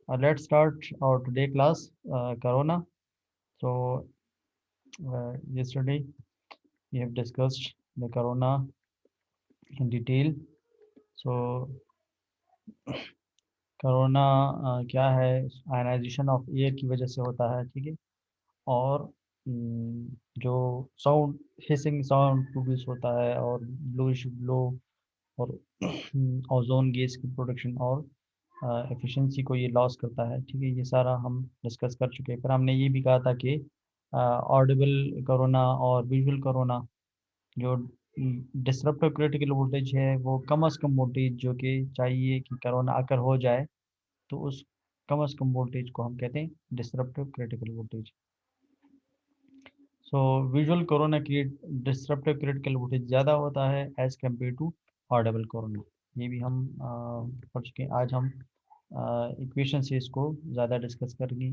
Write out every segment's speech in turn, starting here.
Let's start our today class, Corona. So, yesterday we have discussed the Corona in detail. So, Corona क्या है? Ionization of air की वजह से होता है, ठीक है। और जो साउंड हिसिंग साउंड प्रोड्यूस होता है और ब्लूइश ग्लो और ओजोन गैस की प्रोडक्शन और एफिशिएंसी को ये लॉस करता है, ठीक है। ये सारा हम डिस्कस कर चुके हैं। फिर हमने ये भी कहा था कि ऑडिबल कोरोना और विजुअल कोरोना, जो डिसरप्टिव क्रिटिकल वोल्टेज है, वो कम अज़ कम वोल्टेज जो कि चाहिए कि कोरोना आकर हो जाए, तो उस कम अज़ कम वोल्टेज को हम कहते हैं disruptive critical voltage. So visual corona की डिसरप्टिव क्रिटिकल वोल्टेज ज़्यादा होता है as compare to audible corona. ये भी हम पढ़ चुके हैं। आज हम इक्वेशन से इसको ज़्यादा डिस्कस करेंगे।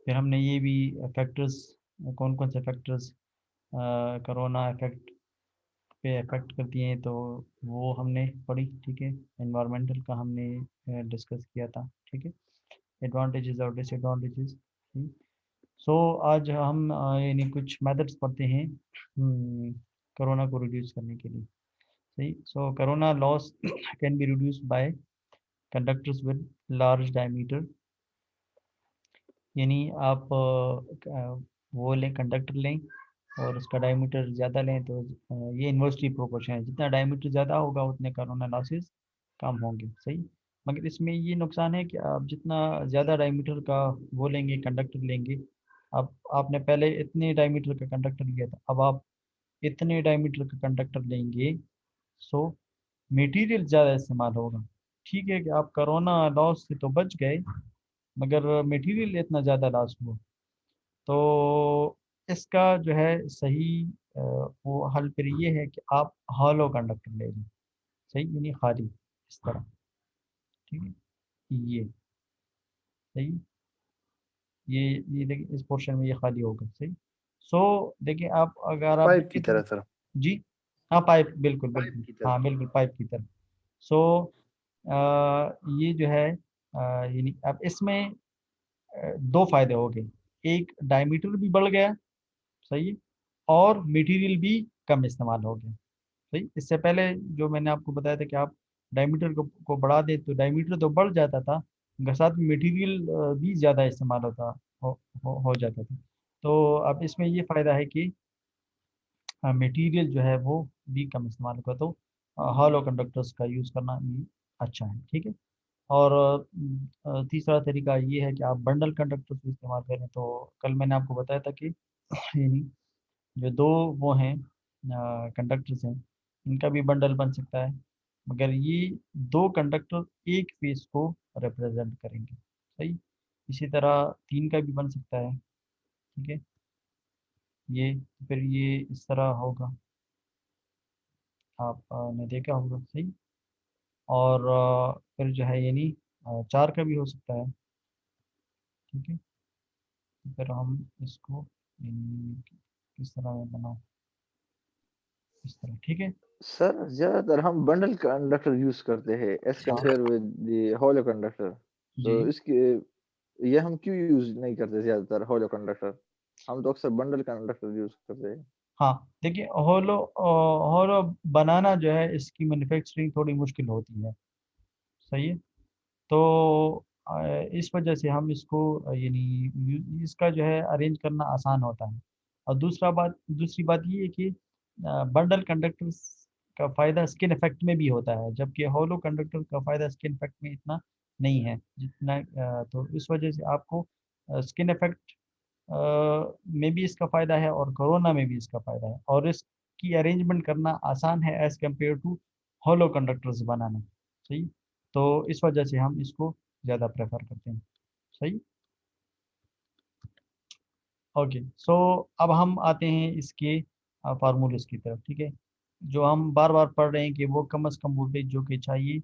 फिर हमने ये भी फैक्टर्स, कौन कौन से फैक्टर्स कोरोना इफेक्ट पे इफेक्ट करती हैं, तो वो हमने पढ़ी, ठीक है। एनवायरमेंटल का हमने डिस्कस किया था, ठीक है। एडवांटेजेस और डिसएडवांटेजेस। सो आज हम यानी कुछ मेथड्स पढ़ते हैं कोरोना को रिड्यूस करने के लिए। सही। So corona loss can be reduced by conductors with large diameter. यानी आप वो लें, कंडक्टर लें और उसका डायमीटर ज़्यादा लें, तो ये इन्वर्सली प्रोपोर्शन है। जितना डायमीटर ज़्यादा होगा उतने कोरोना लॉसेस कम होंगे, सही। मगर इसमें ये नुकसान है कि आप जितना ज़्यादा डायमीटर का वो लेंगे, कंडक्टर लेंगे, अब आपने पहले इतने डायमीटर का कंडक्टर लिया था, अब आप इतने डायमीटर का कंडक्टर लेंगे, सो मटेरियल ज़्यादा इस्तेमाल होगा। ठीक है कि आप कोरोना लॉस से तो बच गए, मगर मटेरियल इतना ज़्यादा लॉस हुआ। तो इसका जो है सही वो हल फिर ये है कि आप हॉलो कंडक्टर ले लें, सही, यानी खाली इस तरह, ठीक है। ये सही। ये देखिए, इस पोर्शन में ये खाली होगा, सही। सो देखिए, आप अगर आप पाइप की देखें तो तरह सर। जी, हाँ, पाइप, बिल्कुल पाइप बिल्कुल, की तरह। हाँ बिल्कुल पाइप की तरह। सो ये जो है यानी अब इसमें दो फायदे हो गए। एक, डायमीटर भी बढ़ गया, सही है, और मटेरियल भी कम इस्तेमाल हो गया, सही। इससे पहले जो मैंने आपको बताया था कि आप डायमीटर को बढ़ा दें तो डायमीटर तो बढ़ जाता था, मगर साथ में मटेरियल भी ज़्यादा इस्तेमाल हो जाता था। तो अब इसमें ये फ़ायदा है कि मटेरियल जो है वो भी कम इस्तेमाल होगा, तो हॉलो कंडक्टर्स का यूज़ करना ये अच्छा है, ठीक है। और तीसरा तरीका ये है कि आप बंडल कंडक्टर्स भी इस्तेमाल करें। तो कल मैंने आपको बताया था कि यानी जो दो वो हैं कंडक्टर्स हैं, इनका भी बंडल बन सकता है, मगर ये दो कंडक्टर एक फेस को रिप्रेजेंट करेंगे, सही। इसी तरह तीन का भी बन सकता है, ठीक है। ये फिर ये इस तरह होगा, आपने देखा होगा, सही। और फिर जो है यानी चार का भी हो सकता है, ठीक है। तो फिर हम इसको किस तरह में बनाओ, इस तरह, ठीक है। सर ज्यादातर हम बंडल कंडक्टर यूज करते हैं एज हाँ compare with the hollow conductor. जी। तो इसके ये हम क्यों यूज नहीं करते ज्यादातर होलो कंडक्टर? हम तो अक्सर बंडल कंडक्टर यूज करते हैं। हाँ देखिए, होलो बनाना जो है, इसकी मैन्युफैक्चरिंग थोड़ी मुश्किल होती है, सही है। तो इस वजह से हम इसको यानी इसका जो है अरेंज करना आसान होता है। और दूसरी बात ये है कि बंडल कंडक्टर्स का फ़ायदा स्किन इफेक्ट में भी होता है, जबकि होलो कंडक्टर का फ़ायदा स्किन इफेक्ट में इतना नहीं है जितना। तो इस वजह से आपको स्किन इफेक्ट में भी इसका फ़ायदा है और कोरोना में भी इसका फ़ायदा है, और इसकी अरेंजमेंट करना आसान है as compare to hollow conductors बनाना, सही। तो इस वजह से हम इसको ज़्यादा प्रेफर करते हैं, सही। ओके। सो अब हम आते हैं इसके फार्मूलेस की तरफ, ठीक है। जो हम बार बार पढ़ रहे हैं कि वो कम अज़ कम वोल्टेज जो कि चाहिए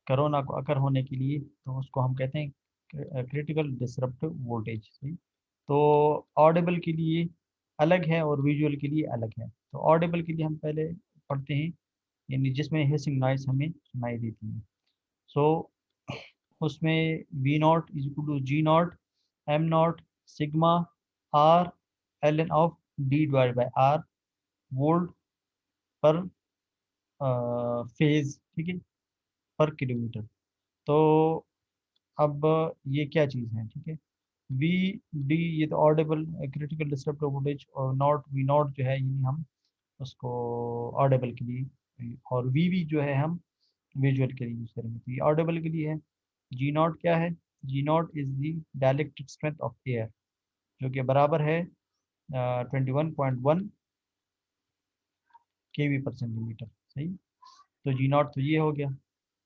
कोरोना को अकर होने के लिए, तो उसको हम कहते हैं क्रिटिकल डिसरप्टिव वोल्टेज, सही। तो ऑडिबल के लिए अलग है और विजुअल के लिए अलग है। तो ऑडिबल के लिए हम पहले पढ़ते हैं, यानी जिसमें हिसिंग नॉइस हमें सुनाई देती है। सो उसमें V naught is equal to G naught M naught sigma R L N of D divide by R, volt per phase, ठीक है, पर किलोमीटर। तो अब ये क्या चीज़ है, ठीक है, वी डी ये तो ऑडेबल क्रिटिकल डिस्टर्बेंस वोल्टेज, और नॉट वी नॉट जो है ये हम उसको ऑडेबल के लिए, और वी जो है हम विजुअल के लिए यूज़ करेंगे, तो ये ऑडेबल के लिए है। जी नॉट क्या है, g naught is the dielectric strength of air, जो कि बराबर है 21.1 केवी पर सेंटीमीटर, सही। तो जी नॉट तो ये हो गया।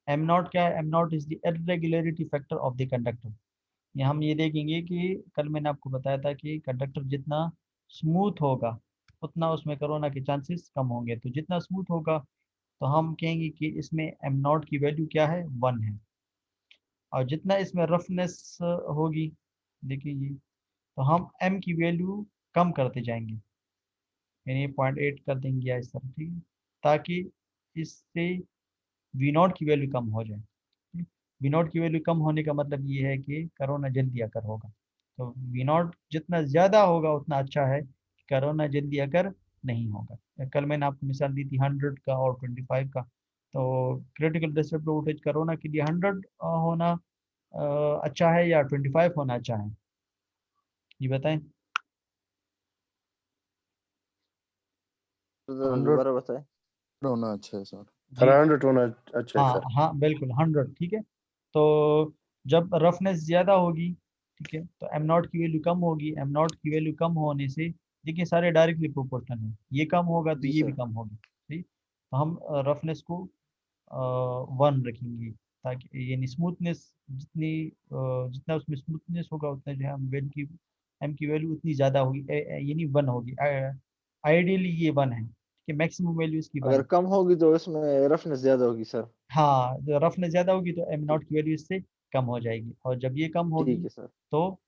एम नॉट क्या है, am not is the irregularity factor of the conductor. ये हम ये देखेंगे कि कल मैंने आपको बताया था कि कंडक्टर जितना स्मूथ होगा उतना उसमें कोरोना के चांसेस कम होंगे, तो जितना स्मूथ होगा तो हम कहेंगे कि इसमें एम नॉट की वैल्यू क्या है, 1 है। और जितना इसमें रफनेस होगी, देखिए ये, तो हम एम की वैल्यू कम करते जाएंगे, यानी 0.8 कर देंगे या इस तरह, ठीक है, ताकि इससे वी नॉट की वैल्यू कम हो जाए। वी नॉट की वैल्यू कम होने का मतलब ये है कि कोरोना जल्दी अकर होगा। तो वी नॉट जितना ज़्यादा होगा उतना अच्छा है, कोरोना जल्दी अकर नहीं होगा। कल मैंने आपको मिसाल दी थी 100 का और 25 का। तो क्रिटिकल डिस्टर्ब वोल्टेज कोरोना के लिए 100 होना अच्छा है या 25 होना अच्छा है, ये बताएं। तो 100 दोबारा बताएं। होना अच्छा है सर। जी 100 होना अच्छा है हाँ सर। हाँ बिल्कुल 100, ठीक है। तो जब रफनेस ज़्यादा होगी, ठीक है, तो एम नॉट की वैल्यू कम होगी, एम नॉट की वैल्यू कम होने से देखिए सारे डायरेक्टली प्रोपोर्शनल है, ये कम होगा तो जी ये भी सर। कम होगी, ठीक। तो हम रफनेस को 1 रखेंगे, ताकि यानी स्मूथनेस जितनी जितना उसमें स्मूथनेस होगा उतना जो है हम वैल्यू की एम की वैल्यू उतनी ज़्यादा होगी, यानी 1 होगी। आइडियली ये 1 है, ठीक है, मैक्सिमम वैल्यू इसकी 1 अगर है। कम होगी तो इसमें रफनेस ज्यादा होगी सर। हाँ, जो रफनेस ज़्यादा होगी तो एम नॉट की वैल्यू इससे कम हो जाएगी, और जब ये कम होगी ठीक है सर। तो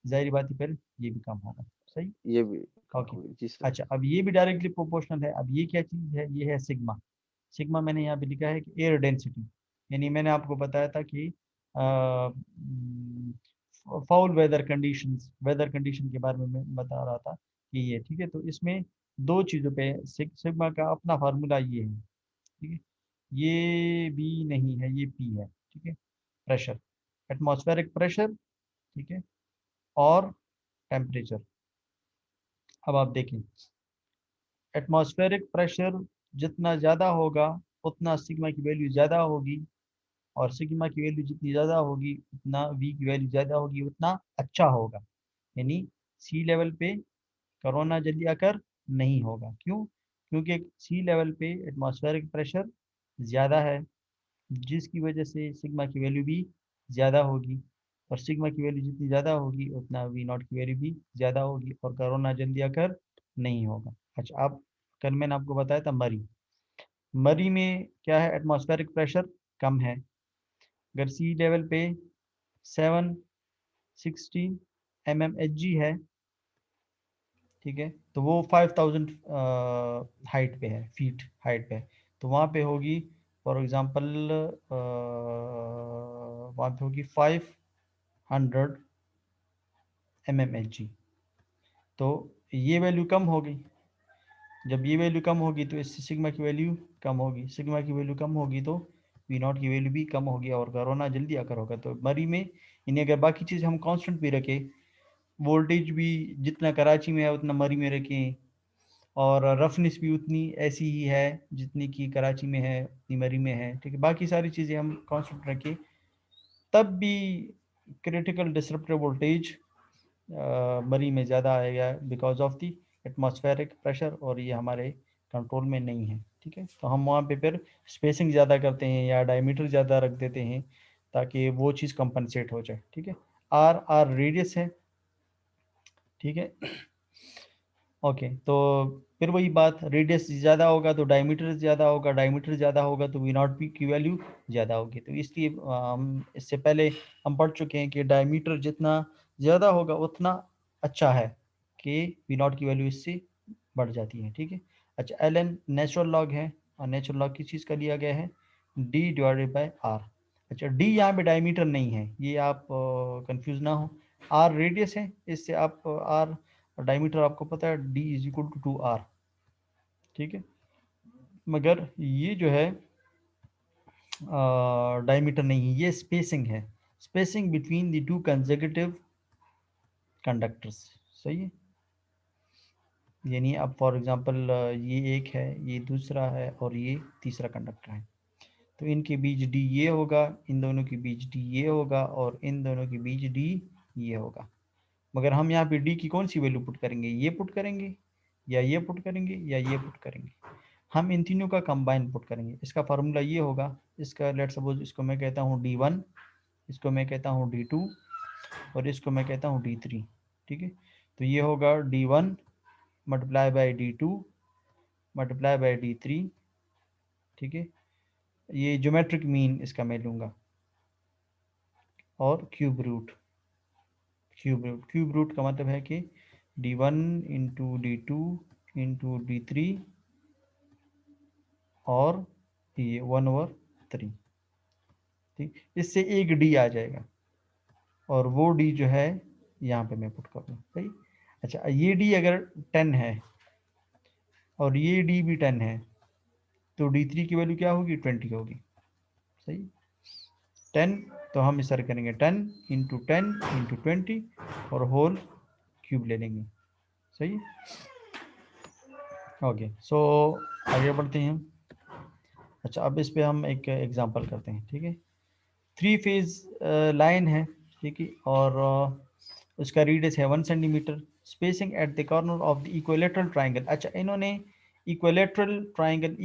जाहिर बात है फिर ये भी कम होगा, सही। ये भी कम ओके। होगी जी सर। अच्छा, अब ये भी डायरेक्टली प्रोपोर्शनल है। अब ये क्या चीज़ है, ये है सिग्मा। सिग्मा मैंने यहाँ पे लिखा है कि एयर डेंसिटी, यानी मैंने आपको बताया था कि फाउल वेदर कंडीशन के बारे में मैं बता रहा था कि ये, ठीक है, तो इसमें दो चीज़ों पे सिग्मा का अपना फार्मूला ये है, ठीक है, ये बी नहीं है, ये पी है, ठीक है, प्रेशर, एटमॉस्फेरिक प्रेशर, ठीक है, और टेम्परेचर। अब आप देखें, एटमॉस्फेरिक प्रेशर जितना ज़्यादा होगा उतना सिग्मा की वैल्यू ज़्यादा होगी, और सिग्मा की वैल्यू जितनी ज़्यादा होगी उतना वी की वैल्यू ज़्यादा होगी, उतना अच्छा होगा। यानी सी लेवल पे कोरोना जल्दी आकर नहीं होगा। क्यों? क्योंकि सी लेवल पे एटमॉस्फेरिक प्रेशर ज़्यादा है, जिसकी वजह से सिग्मा की वैल्यू भी ज़्यादा होगी, और सिग्मा की वैल्यू जितनी ज़्यादा होगी उतना वी नॉट की वैल्यू भी ज़्यादा होगी, और कोरोना जल्दी आकर नहीं होगा। अच्छा, अब कल मैंने आपको बताया था मरी, मरी में क्या है, एटमॉस्फेरिक प्रेशर कम है। अगर सी लेवल पे 760 mmHg है, ठीक है, तो वो 5000 हाइट पे है, फीट हाइट पे है, तो वहाँ पे होगी फॉर एग्जांपल वहाँ पे होगी 500 mmHg। तो ये वैल्यू कम हो गई। जब ये वैल्यू कम होगी तो इससे सिग्मा की वैल्यू कम होगी, सिग्मा की वैल्यू कम होगी तो वी नॉट की वैल्यू भी कम होगी, और कोरोना जल्दी आकर होगा। तो मरी में इन्हें अगर बाकी चीज़ हम कांस्टेंट भी रखें, वोल्टेज भी जितना कराची में है उतना मरी में रखें, और रफनेस भी उतनी ऐसी ही है जितनी कि कराची में है उतनी मरी में है, ठीक है, बाकी सारी चीज़ें हम कांस्टेंट रखें, तब भी क्रिटिकल डिसरप्टिव वोल्टेज मरी में ज़्यादा आएगा, because of the atmospheric pressure, और ये हमारे कंट्रोल में नहीं है, ठीक है। तो हम वहाँ पे फिर स्पेसिंग ज़्यादा करते हैं या डायमीटर ज़्यादा रख देते हैं ताकि वो चीज़ कंपनसेट हो जाए, ठीक है। आर आर रेडियस है, ठीक है। ओके, तो फिर वही बात, रेडियस ज़्यादा होगा तो डायमीटर ज़्यादा होगा, डायमीटर ज़्यादा होगा तो वी नॉट पी की वैल्यू ज़्यादा होगी। तो इसलिए हम इससे पहले हम पढ़ चुके हैं कि डायमीटर जितना ज़्यादा होगा उतना अच्छा है, कि वी नॉट की वैल्यू इससे बढ़ जाती है, ठीक है। अच्छा, एल एन नेचुरल लॉग है, और नेचुरल लॉग किस चीज़ का लिया गया है, डी डिवाइडेड बाई आर। अच्छा, डी यहाँ पे डायमीटर नहीं है, ये आप कंफ्यूज ना हो। आर रेडियस है, इससे आप आर डायमीटर आपको पता है D is equal to 2r, ठीक है। मगर ये जो है डायमीटर नहीं है, ये स्पेसिंग है, spacing between the two consecutive conductors, सही है। यानी अब फॉर एग्जांपल ये एक है, ये दूसरा है और ये तीसरा कंडक्टर है, तो इनके बीच डी ये होगा, इन दोनों के बीच डी ये होगा और इन दोनों के बीच डी ये होगा। मगर हम यहाँ पे डी की कौन सी वैल्यू पुट करेंगे, ये पुट करेंगे या ये पुट करेंगे या ये पुट करेंगे? हम इन तीनों का कंबाइन पुट करेंगे। इसका फार्मूला ये होगा, इसका लेट सपोज इसको मैं कहता हूँ D1, इसको मैं कहता हूँ D2 और इसको मैं कहता हूँ D3, ठीक है। तो ये होगा D1 multiply by D2 multiply by D3, ठीक है। ये ज्योमेट्रिक मीन इसका मैं लूँगा और क्यूब रूट, क्यूब रूट का मतलब है कि D1 into D2 into D3 और ये 1/3, ठीक। इससे एक डी आ जाएगा और वो डी जो है यहाँ पे मैं पुट कर दूँ, सही। अच्छा, ये डी अगर 10 है और ये डी भी 10 है तो D3 की वैल्यू क्या होगी, 20 होगी, सही। 10 तो हम इस तरह करेंगे 10 इंटू 10 इंटू 20 और होल क्यूब ले लेंगे, सही। ओके, सो आगे बढ़ते हैं। अच्छा, अब इस पे हम एक एग्जांपल करते हैं, ठीक है। 3 फेज लाइन है, ठीक है, और उसका रेडियस है 1 centimetre, spacing at the corner of the equilateral triangle. अच्छा, इन्होंने इक्विलेटरल ट्राइंगल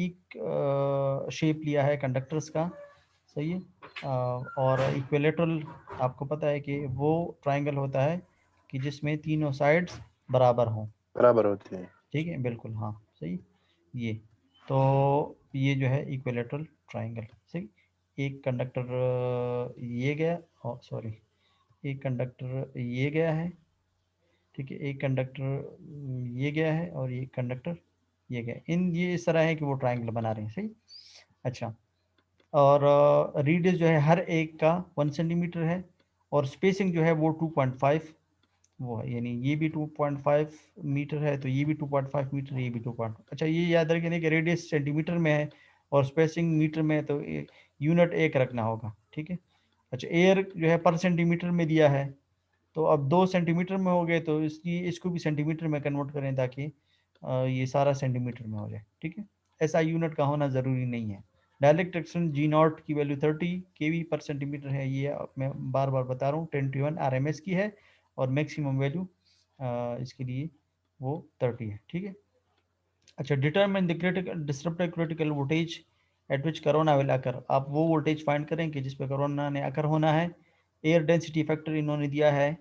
शेप लिया है कंडक्टर्स का, सही है। और इक्विलेटरल आपको पता है कि वो ट्राइंगल होता है कि जिसमें तीनों साइड्स बराबर हों, बराबर होते हैं। ठीक है, बिल्कुल, हाँ, सही। ये तो ये जो है इक्विलेटरल ट्राइंगल, सही। एक कंडक्टर ये गया, और सॉरी, एक कंडक्टर ये गया है, ठीक है, एक कंडक्टर ये गया है और ये कंडक्टर ये गया, ये इस तरह है कि वो ट्राइंगल बना रहे हैं, सही। अच्छा, और रेडियस जो है हर एक का 1 सेंटीमीटर है और स्पेसिंग जो है वो 2.5 वो है, यानी ये भी 2.5 मीटर है तो ये भी 2.5 मीटर, ये भी 2. अच्छा, ये याद रखें कि रेडियस सेंटीमीटर में है और स्पेसिंग मीटर में है, तो यूनिट एक रखना होगा, ठीक है। अच्छा, एयर जो है पर सेंटीमीटर में दिया है, तो अब 2 सेंटीमीटर में हो गए तो इसको भी सेंटीमीटर में कन्वर्ट करें ताकि ये सारा सेंटीमीटर में हो जाए, ठीक है। ऐसा यूनिट का होना ज़रूरी नहीं है। डायरेक्ट एक्शन G0 की वैल्यू 30 kV पर सेंटीमीटर है, ये मैं बार बार बता रहा हूँ, 10 to 1 RMS की है और मैक्सिमम वैल्यू इसके लिए वो 30 है, ठीक है। अच्छा, determine the critical disturb critical voltage at which corona will occur. आप वो वोल्टेज फाइंड करें कि जिस पे कोरोना ने अकर होना है। एयर डेंसिटी फैक्टर इन्होंने दिया है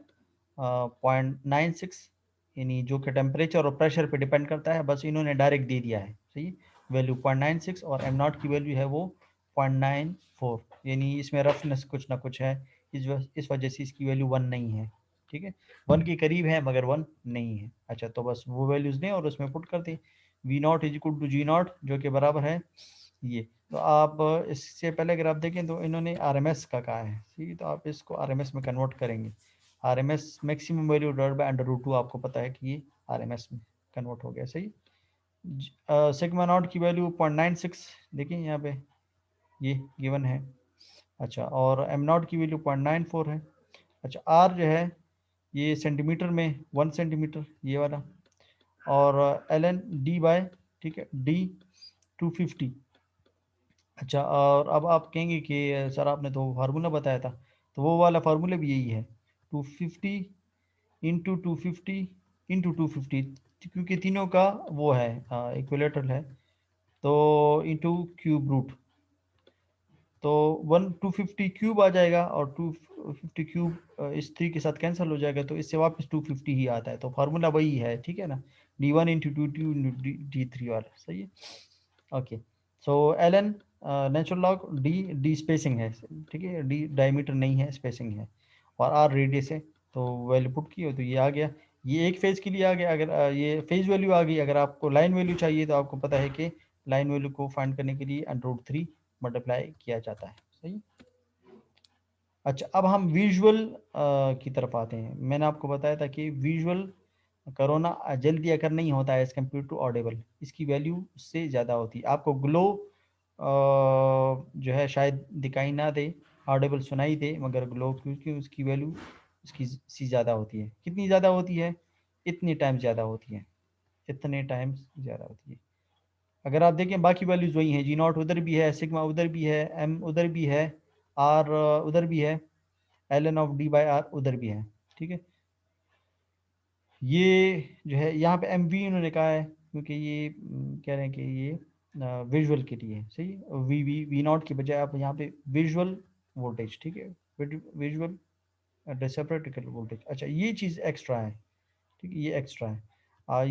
0.96, यानी जो कि टेम्परेचर और प्रेशर पे डिपेंड करता है, बस इन्होंने डायरेक्ट दे दिया है, सही। वैल्यू 0.96 और m0 की वैल्यू है वो 0.94, यानी इसमें रफनेस कुछ ना कुछ है, इस वजह से इसकी वैल्यू 1 नहीं है, ठीक है। 1 के करीब है मगर 1 नहीं है। अच्छा, तो बस वो वैल्यूज दें और उसमें पुट कर दें, V0 is equal to G0 जो कि बराबर है ये। तो आप इससे पहले अगर आप देखें तो इन्होंने RMS का कहा है, ठीक है, तो आप इसको RMS में कन्वर्ट करेंगे। RMS maximum value divide by √2, आपको पता है कि ये RMS में कन्वर्ट हो गया, सही। सिग्मा नॉट की वैल्यू 0.96, देखिए यहाँ पे ये गिवन है। अच्छा, और m0 की वैल्यू 0.94 है। अच्छा, R जो है ये सेंटीमीटर में 1 सेंटीमीटर ये वाला, और ln d बाय, ठीक है, d 250। अच्छा, और अब आप कहेंगे कि सर आपने तो फार्मूला बताया था, तो वो वाला फार्मूला भी यही है, 250 इंटू 250 इंटू 250, क्योंकि तीनों का वो है इक्विलेटरल है, तो इंटू क्यूब रूट, तो 250 क्यूब आ जाएगा और 250 क्यूब इस 3 के साथ कैंसिल हो जाएगा, तो इससे वापस 250 ही आता है, तो फार्मूला वही है, ठीक है ना, D1 इंटू D3 वाला, सही है। ओके, सो ln natural log D spacing है, ठीक है, डी डायमीटर नहीं है, स्पेसिंग है, और R रेडियस है, तो वैल्यू पुट की हो तो ये आ गया। ये एक फेज के लिए आ गया। अगर ये फेज वैल्यू आ गई, अगर आपको लाइन वैल्यू चाहिए तो आपको पता है कि लाइन वैल्यू को फाइंड करने के लिए √3 मल्टीप्लाई किया जाता है, सही। अच्छा, अब हम विजुअल की तरफ आते हैं। मैंने आपको बताया था कि विजुअल कोरोना जल्दी अगर नहीं होता है एज कम्पेयर टू ऑडिबल, इसकी वैल्यू उससे ज़्यादा होती है। आपको ग्लो जो है शायद दिखाई ना दे, ऑडिबल सुनाई दे, मगर ग्लो क्योंकि उसकी वैल्यू उसकी सी ज़्यादा होती है। कितनी ज़्यादा होती है? इतनी टाइम ज़्यादा होती है, इतने टाइम्स ज़्यादा होती है। अगर आप देखें बाकी वैल्यूज वही हैं, जी नॉट उधर भी है, सिग्मा उधर भी है, एम उधर भी है, आर उधर भी है, L N of D by R उधर भी है। ठीक है, ये जो है यहाँ पे एम वी उन्होंने कहा है क्योंकि ये कह रहे हैं कि ये विजुअल के लिए है। सही है, वी नॉट की बजाय आप यहाँ पे विजुअल वोल्टेज, ठीक है, विजुअल सेपरेटिकल वोल्टेज। अच्छा, ये चीज़ एक्स्ट्रा है, ठीक है, ये एक्स्ट्रा है। और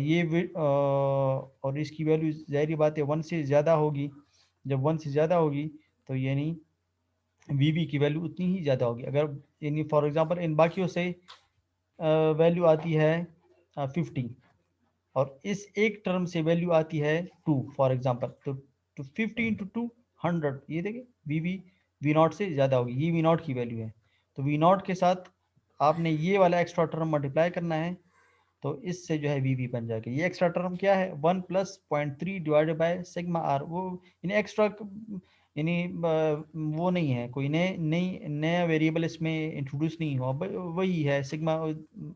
इसकी वैल्यू ज़ाहिर बात है 1 से ज़्यादा होगी। जब 1 से ज़्यादा होगी तो यानी वी की वैल्यू उतनी ही ज़्यादा होगी। अगर यानी फॉर एग्जांपल इन बाकियों से वैल्यू आती है 50 और इस एक टर्म से वैल्यू आती है 2 फॉर एग्जांपल, तो 50 इंटू 2 100, ये देखिए वी नॉट से ज़्यादा होगी, ये वी नॉट की वैल्यू है। तो वी नॉट के साथ आपने ये वाला एक्स्ट्रा टर्म मल्टीप्लाई करना है, तो इससे जो है वी बन जाएगा। ये एक्स्ट्रा टर्म क्या है? 1 plus 0.3 divided by sigma R. वो यानी एक्स्ट्रा यानी वो नहीं है, कोई नए नई नया वेरिएबल इसमें इंट्रोड्यूस नहीं हुआ, वही है सिग्मा,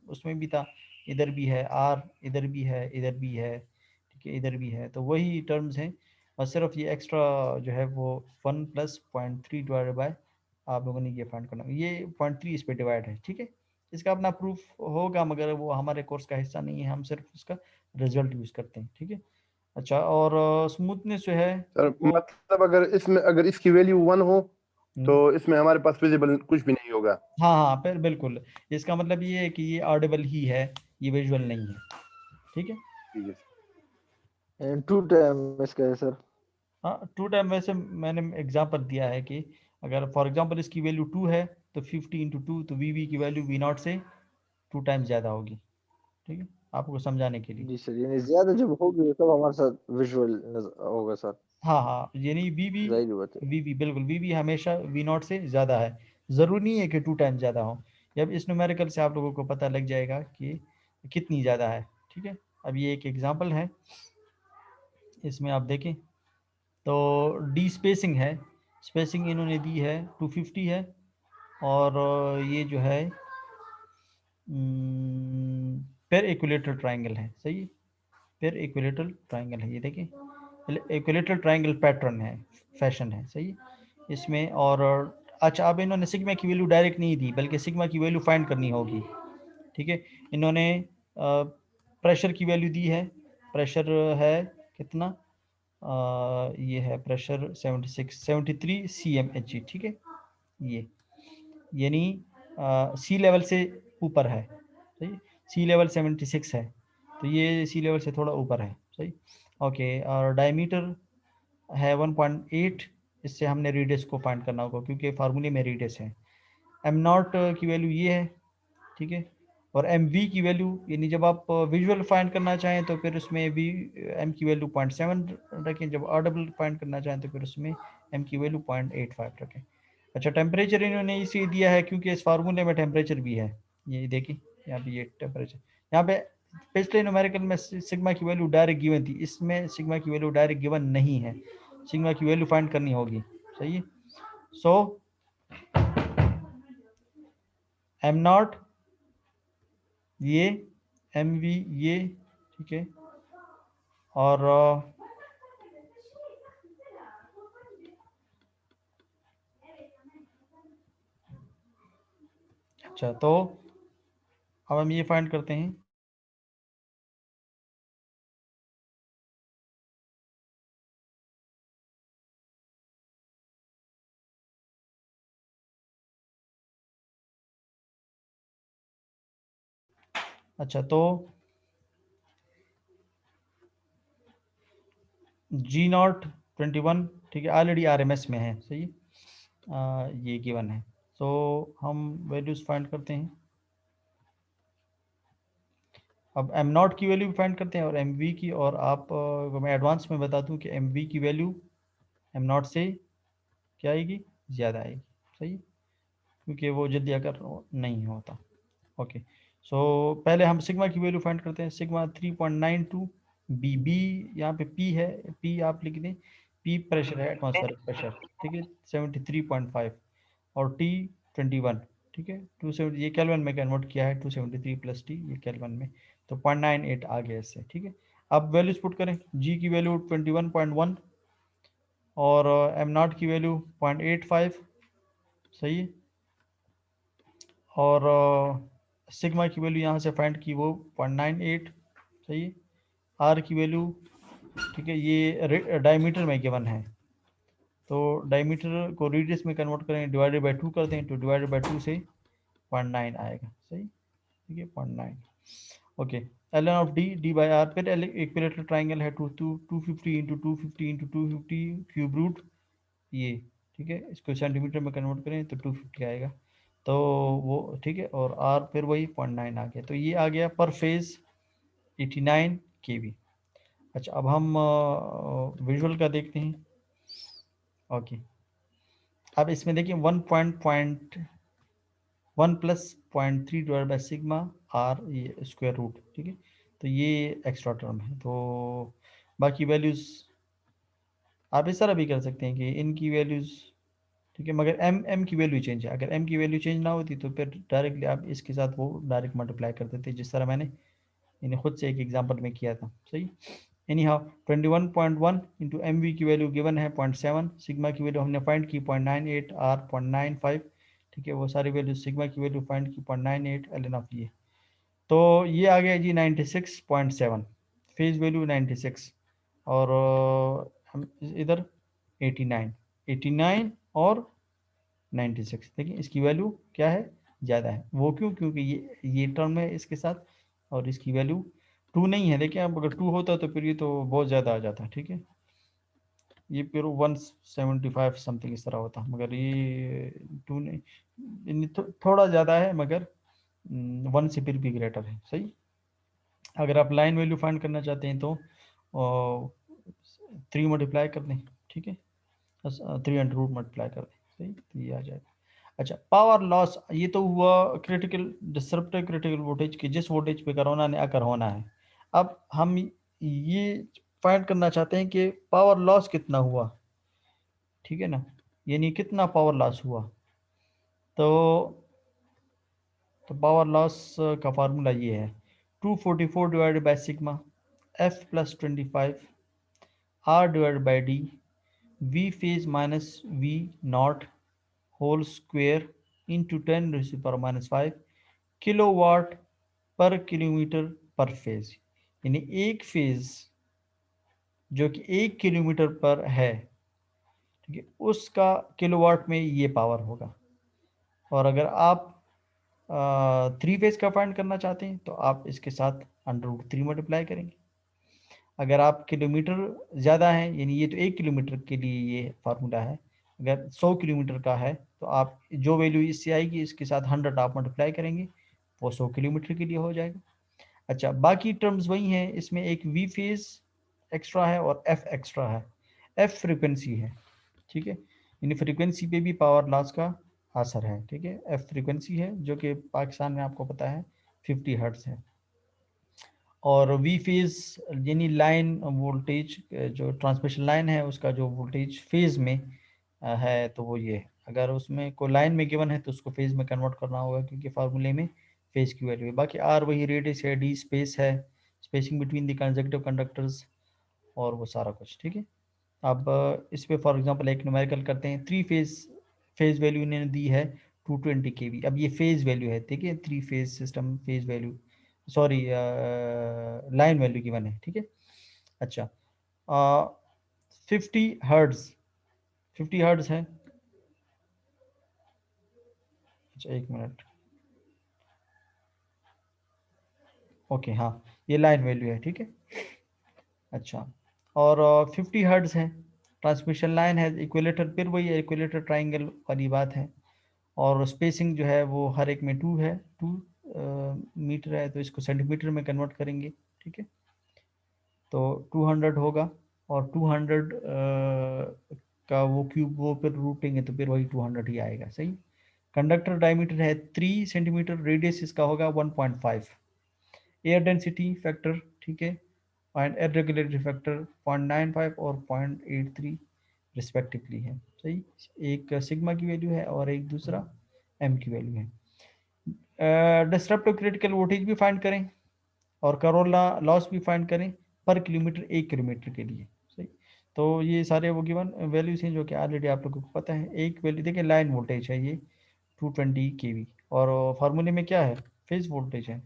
उसमें भी था, इधर भी है, आर इधर भी है, इधर भी है, ठीक है, इधर भी है, तो वही टर्म्स हैं। और सिर्फ ये एक्स्ट्रा जो है वो 1 प्लस 0.3 डिवाइडेड बाय, आप लोगों ने ये फाइंड करना, ये 0.3 इस पे डिवाइड है। ठीक है, इसका अपना प्रूफ होगा मगर वो हमारे कोर्स का हिस्सा नहीं है, हम सिर्फ उसका रिजल्ट यूज करते हैं। ठीक है, अच्छा, और स्मूथनेस जो है सर वो मतलब अगर इसकी वैल्यू 1 हो तो इसमें हमारे पास विजिबल कुछ भी नहीं होगा। हाँ हाँ, फिर बिल्कुल इसका मतलब ये है कि ये ऑडिबल ही है, ये विजुअल नहीं है। ठीक है, ठीक है सर। टू टाइम इसका है सर। हाँ, टू टाइम वैसे मैंने एग्जांपल दिया है कि अगर फॉर एग्जांपल इसकी वैल्यू 2 है तो 50 इंटू 2, तो वी की वैल्यू वी नॉट से 2 टाइम्स ज़्यादा होगी। ठीक है, आपको समझाने के लिए। जी सर, यानी ज्यादा जब होगी तब हमारे साथ विजुअल होगा सर। हाँ हाँ, यानी जाहिर बात है। बिल्कुल वी हमेशा वी नॉट से ज़्यादा है, ज़रूरी नहीं है कि 2 टाइम ज़्यादा हो। जब इस न्यूमेरिकल से आप लोगों को पता लग जाएगा कि कितनी ज़्यादा है। ठीक है, अब ये एक एग्जांपल है, इसमें आप देखें तो डी स्पेसिंग है, स्पेसिंग इन्होंने दी है 250 है, और ये जो है पेर इक्विलेटरल ट्राइंगल है। सही है, पेर इक्विलेटरल ट्राइंगल है, ये देखिए इक्विलेटरल ट्राइंगल पैटर्न है, फैशन है। सही है इसमें। और अच्छा, अब इन्होंने सिग्मा की वैल्यू डायरेक्ट नहीं दी बल्कि सिग्मा की वैल्यू फाइंड करनी होगी। ठीक है, इन्होंने प्रेशर की वैल्यू दी है, प्रेशर है कितना, ये है प्रेशर 73 CmHg। ठीक है, ये यानी सी लेवल से ऊपर है। सही, सी लेवल 76 है, तो ये सी लेवल से थोड़ा ऊपर है। सही, ओके, और डायमीटर है 1.8, इससे हमने रेडियस को फाइंड करना होगा क्योंकि फार्मूले में रेडियस है। एम नॉट की वैल्यू ये है। ठीक है, और एम वी की वैल्यू, यानी जब आप विजुअल फाइंड करना चाहें तो फिर उसमें वी एम की वैल्यू 0.7 रखें, जब ऑडिबल फाइंड करना चाहें तो फिर उसमें एम की वैल्यू 0.85 रखें। अच्छा, टेम्परेचर इन्होंने इसे दिया है क्योंकि इस फार्मूले में टेम्परेचर भी है, ये देखिए यहाँ पे, ये टेम्परेचर यहाँ पे पिछले न्यूमेरिकल में सिग्मा की वैल्यू डायरेक्ट गिवन थी, इसमें सिग्मा की वैल्यू डायरेक्ट गिवन नहीं है, सिग्मा की वैल्यू फाइंड करनी होगी। सही है, सो एम नॉट ये, एम वी ये, ठीक है, और अच्छा, तो अब हम ये फाइंड करते हैं। अच्छा, तो जी नॉट 21, ठीक है, ऑलरेडी RMS में है। सही, ये गिवन है, तो हम वैल्यूज फाइंड करते हैं। अब एम नॉट की वैल्यू भी फाइंड करते हैं और एम वी की, और आप मैं एडवांस में बता दूं कि एम वी की वैल्यू एम नॉट से क्या आएगी, ज़्यादा आएगी। सही, क्योंकि वो जल्दी अगर नहीं होता। ओके, सो पहले हम सिग्मा की वैल्यू फाइंड करते हैं। सिग्मा 3.92, बी बी यहाँ पे पी है, पी आप लिख दें, पी प्रेशर है, एटमॉस्फेरिक प्रेशर, ठीक है, 73.5, और टी 21, ठीक है, 270, ये केल्विन में कन्वर्ट किया है, 273 प्लस टी, ये केल्विन में, तो 0.98 आ गया इससे, ठीक है। अब वैल्यूज पुट करें, जी की वैल्यू 21.1 और एम नॉट की वैल्यू 0.85, सही है, और सिग्मा की वैल्यू यहाँ से फाइंड की वो 0.98, सही है, आर की वैल्यू, ठीक है, ये डायमीटर में गिवन है, तो डायमीटर को रेडियस में कन्वर्ट करें, डिवाइडेड बाय 2 करते हैं, तो डिवाइडेड बाय 2 से 0.9 आएगा, सही, ठीक है, 0.9। Okay, L N of D, D by R, फिर इक्विलेटरल ट्राइंगल है, 250 इंटू 250 इंटू 250 क्यूब रूट, ये, ठीक है, इसको सेंटीमीटर में कन्वर्ट करें तो 250 आएगा, तो वो, ठीक है, और आर फिर वही 0.9 आ गया, तो ये आ गया पर फेज 89 kV। अच्छा, अब हम विजुअल का देखते हैं। ओके, अब इसमें देखिए 1 plus 0.3 divide by sigma R, ये स्क्वायर रूट, ठीक है, तो ये एक्स्ट्रा टर्म है, तो बाकी वैल्यूज़ आप इस तरह भी कर सकते हैं कि इनकी वैल्यूज़, ठीक है, मगर एम की वैल्यू चेंज है, अगर एम की वैल्यू चेंज ना होती तो फिर डायरेक्टली आप इसके साथ वो डायरेक्ट मल्टीप्लाई कर देते, जिस तरह मैंने इन्हें खुद से एक एग्जांपल में किया था, सही। Anyhow 21.1 into M V की वैल्यू गिवन है 0.7, सिग्मा की वैल्यू हमने फाइंड की 0.98, आर 0.95, ठीक है, वो सारी वैल्यू, सिग्मा की वैल्यू फाइंड की 0.98, एल एन ऑफ ये, तो ये आ गया जी 96.7, फेज वैल्यू 96, और हम इधर 89 और 96, देखिए इसकी वैल्यू क्या है, ज़्यादा है, वो क्यों, क्योंकि ये टर्म है इसके साथ, और इसकी वैल्यू 2 नहीं है, देखिए अब अगर 2 होता तो फिर ये तो बहुत ज़्यादा आ जाता, ठीक है, ये फिर 175 समथिंग इस तरह होता, मगर ये 2 नहीं, थोड़ा ज़्यादा है, मगर 1 से फिर भी ग्रेटर है, सही। अगर आप लाइन वैल्यू फाइंड करना चाहते हैं तो 3 मल्टीप्लाई कर दें, ठीक है, 300 रूट मल्टीप्लाई कर दें, सही, तो ये आ जाएगा। अच्छा, पावर लॉस, ये तो हुआ क्रिटिकल डिसरप्टिव क्रिटिकल वोल्टेज की, जिस वोल्टेज पे करना ने अगर होना है। अब हम ये फाइंड करना चाहते हैं कि पावर लॉस कितना हुआ, ठीक है ना, यानी कितना पावर लॉस हुआ, तो पावर लॉस का फार्मूला ये है, 244 divided by sigma F plus 25 R divided by D, V phase minus V naught whole square into 10⁻⁻5 kilowatt per kilometre per phase, यानी एक फेज जो कि 1 किलोमीटर पर है, ठीक है, उसका किलोवाट में ये पावर होगा। और अगर आप 3 फेज का फाइंड करना चाहते हैं तो आप इसके साथ √3 मल्टीप्लाई करेंगे। अगर आप किलोमीटर ज़्यादा है, यानी ये तो 1 किलोमीटर के लिए ये फार्मूला है, अगर 100 किलोमीटर का है तो आप जो वैल्यू इससे आएगी इसके साथ 100 आप मल्टीप्लाई करेंगे, वो 100 किलोमीटर के लिए हो जाएगा। अच्छा, बाकी टर्म्स वही हैं, इसमें एक वी फेज एक्स्ट्रा है और एफ एक्स्ट्रा है, एफ फ्रीक्वेंसी है, ठीक है, यानी फ्रीक्वेंसी पे भी पावर लॉस का असर है, ठीक है, एफ फ्रीक्वेंसी है जो कि पाकिस्तान में आपको पता है 50 हर्ट्ज है, और वी फेज यानी लाइन वोल्टेज, जो ट्रांसमिशन लाइन है उसका जो वोल्टेज फेज में है तो वो ये है, अगर उसमें कोई लाइन में गिवन है तो उसको फेज में कन्वर्ट करना होगा, क्योंकि फार्मूले में फेज की वैल्यू है। बाकी आर वही रेडियस है, डी स्पेस है, spacing between the consecutive conductors, और वो सारा कुछ, ठीक है। अब इस पे फॉर एग्जांपल एक न्यूमेरिकल करते हैं, 3 फेज वैल्यू इन्होंने दी है 220 kV, अब ये फेज वैल्यू है, ठीक है, 3 phase system phase value, sorry line value given है, ठीक है। अच्छा, 50 हर्ट्ज, 50 हर्ट्ज है, अच्छा एक मिनट, ओके, हाँ, ये लाइन वैल्यू है, ठीक है। अच्छा, और 50 हर्ट्ज है, ट्रांसमिशन लाइन है, इक्विलेटर, फिर वही इक्विलेटर ट्राइंगल वाली बात है, और स्पेसिंग जो है वो हर एक में 2 है, 2 मीटर है, तो इसको सेंटीमीटर में कन्वर्ट करेंगे, ठीक है, तो 200 होगा, और 200 का वो क्यूब, वो फिर रूटेंगे तो फिर वही 200 ही आएगा, सही। कंडक्टर डायमीटर है 3 सेंटीमीटर, रेडियस इसका होगा 1.5। एयर डेंसिटी फैक्टर, ठीक है, एंड इर्रेगुलरिटी फैक्टर 0.95 और 0.83 रिस्पेक्टिवली है। सही, एक सिग्मा की वैल्यू है और एक दूसरा एम की वैल्यू है। डिस्ट्रप्टिव क्रिटिकल वोल्टेज भी फाइंड करें और करोला लॉस भी फाइंड करें पर किलोमीटर, 1 किलोमीटर के लिए। सही, तो ये सारे वो गिवन वैल्यूज हैं जो कि ऑलरेडी आप लोगों को पता है। एक वैल्यू देखिए, लाइन वोल्टेज है ये 220 kV और फार्मूले में क्या है, फेज वोल्टेज है,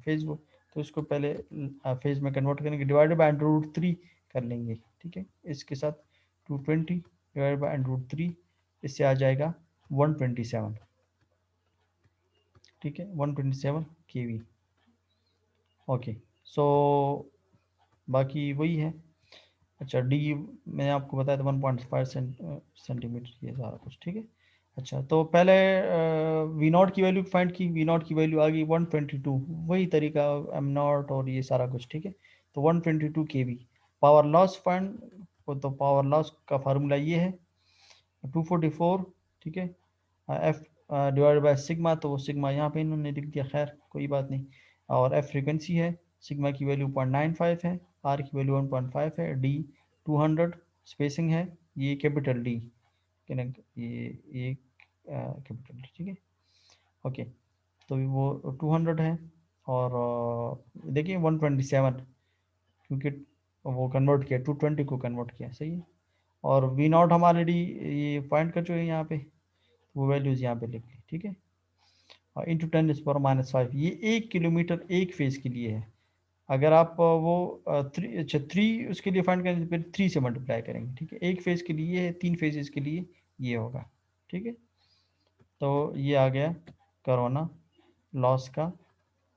तो इसको पहले फेज में कन्वर्ट करेंगे, डिवाइडेड बाय √3 कर लेंगे। ठीक है, इसके साथ 220 डिवाइडेड बाय √3, इससे आ जाएगा 127। ठीक है, 127 kV। ओके, सो बाकी वही है। अच्छा, डी मैंने आपको बताया था 1.5 सेंटीमीटर, ये सारा कुछ। ठीक है, अच्छा तो पहले वी नॉट की वैल्यू फाइंड की, वी नॉट की वैल्यू आ गई 122, वही तरीका एम नॉट और ये सारा कुछ। ठीक है, तो 122 kV। पावर लॉस फाइंड, तो पावर लॉस का फार्मूला ये है 244। ठीक है, एफ डिवाइड बाय सिग्मा, तो सिग्मा यहाँ पे इन्होंने लिख दिया, खैर कोई बात नहीं। और एफ फ्रीक्वेंसी है, सिग्मा की वैल्यू 0.95 है, आर की वैल्यू 1.5 है, डी 200 स्पेसिंग है, ये कैपिटल डी, ये कैपिटल डी। ठीक है, ओके, तो वो 200 है और देखिए 127, क्योंकि वो कन्वर्ट किया 220 को कन्वर्ट किया। सही है, और वी नॉट हम ऑलरेडी ये फाइंड कर चुके हैं यहाँ पे, वो वैल्यूज यहाँ पे लिख ली। ठीक है, और इंटू 10⁻⁵, ये 1 किलोमीटर एक फेज के लिए है। अगर आप वो 3 उसके लिए फाइंड करें, फिर 3 से मल्टीप्लाई करेंगे। ठीक है, एक फेज के लिए है, 3 फेजेस के लिए ये होगा। ठीक है, तो ये आ गया कोरोना लॉस का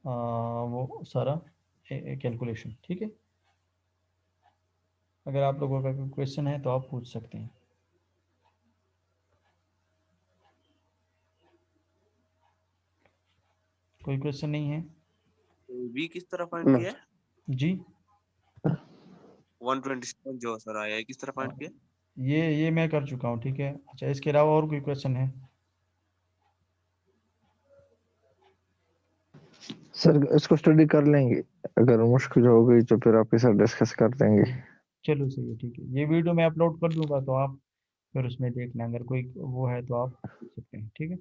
वो सारा कैलकुलेशन। ठीक है, अगर आप लोगों का कोई क्वेश्चन है तो आप पूछ सकते हैं। कोई क्वेश्चन नहीं है वी किस तरह फाइंड किया है? जी? 127 जो सर आया है, किस तरह फाइंड किया? ये मैं कर चुका हूँ। ठीक है, अच्छा इसके अलावा और कोई क्वेश्चन है? सर इसको स्टडी कर लेंगे, अगर मुश्किल हो गई तो फिर आपके साथ डिस्कस कर देंगे। चलो सही है, ठीक है, ये वीडियो मैं अपलोड कर दूंगा तो आप फिर उसमें देखना, अगर कोई वो है तो आप पूछ सकते हैं। ठीक है।